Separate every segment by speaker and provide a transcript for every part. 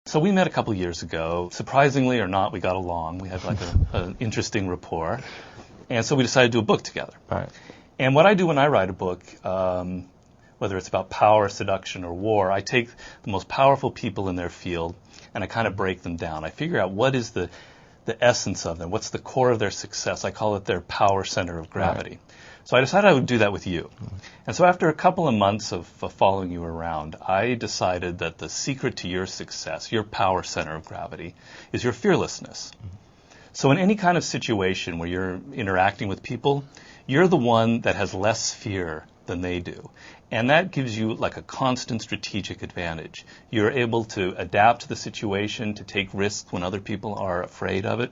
Speaker 1: So we met a couple years ago. Surprisingly or not, we got along. We had like an interesting rapport. And so we decided to do a book together.
Speaker 2: Right.
Speaker 1: And what I do when I write a book, whether it's about power, seduction, or war, I take the most powerful people in their field and I kind of break them down. I figure out what is the essence of them, what's the core of their success. I call it their power center of gravity.
Speaker 2: Right.
Speaker 1: So I decided I would do that with you. And so after a couple of months of following you around, I decided that the secret to your success, your power center of gravity, is your fearlessness. So in any kind of situation where you're interacting with people, you're the one that has less fear than they do. And that gives you like a constant strategic advantage. You're able to adapt to the situation, to take risks when other people are afraid of it.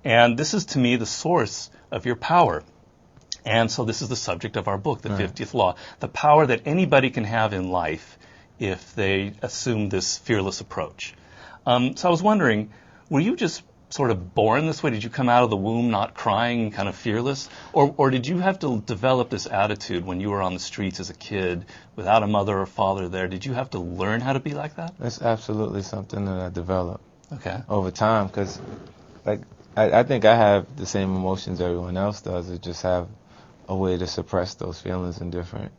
Speaker 1: And this is, to me, the source of your power. And so this is the subject of our book, The 50th Law, the power that anybody can have in life if they assume this fearless approach. So I was wondering, were you just sort of born this way? Did you come out of the womb not crying, kind of fearless? Or did you have to develop this attitude when you were on the streets as a kid without a mother or father there? Did you have to learn how to be like that?
Speaker 2: That's absolutely something that I developed over time, because like I think I have the same emotions everyone else does. I just have a way to suppress those feelings in different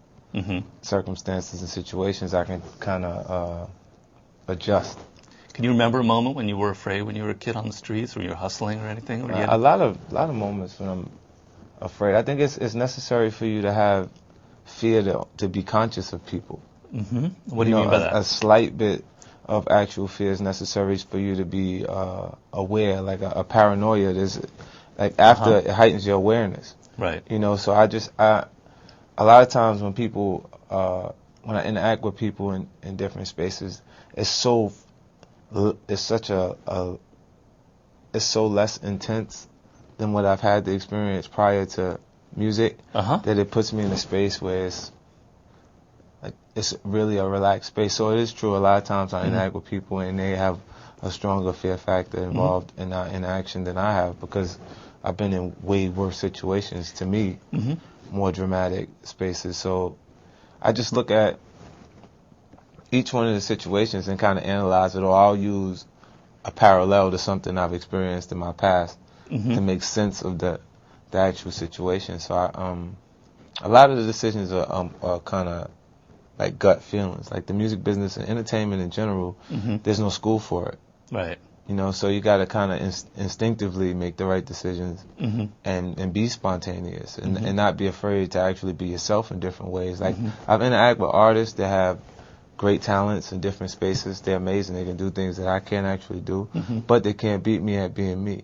Speaker 2: circumstances and situations. I can kind of adjust.
Speaker 1: Can you remember a moment when you were afraid when you were a kid on the streets, or you were hustling or anything? Or
Speaker 2: A lot of moments when I'm afraid. I think it's necessary for you to have fear to be conscious of people.
Speaker 1: What do you mean by that?
Speaker 2: A slight bit of actual fear is necessary for you to be aware, like a paranoia. There's like after it heightens your awareness.
Speaker 1: Right.
Speaker 2: You know, so a lot of times when people, when I interact with people in different spaces, it's so less intense than what I've had the experience prior to music, that it puts me in a space where it's really a relaxed space. So it is true, a lot of times I interact with people and they have a stronger fear factor involved in our interaction than I have, because I've been in way worse situations, to me, more dramatic spaces. So I just look at each one of the situations and kind of analyze it, or I'll use a parallel to something I've experienced in my past to make sense of the actual situation. So a lot of the decisions are kind of like gut feelings. Like the music business and entertainment in general, there's no school for it.
Speaker 1: Right.
Speaker 2: You know, so you got to kind of instinctively make the right decisions and be spontaneous and not be afraid to actually be yourself in different ways. Like I've interacted with artists that have great talents in different spaces. They're amazing. They can do things that I can't actually do, but they can't beat me at being me.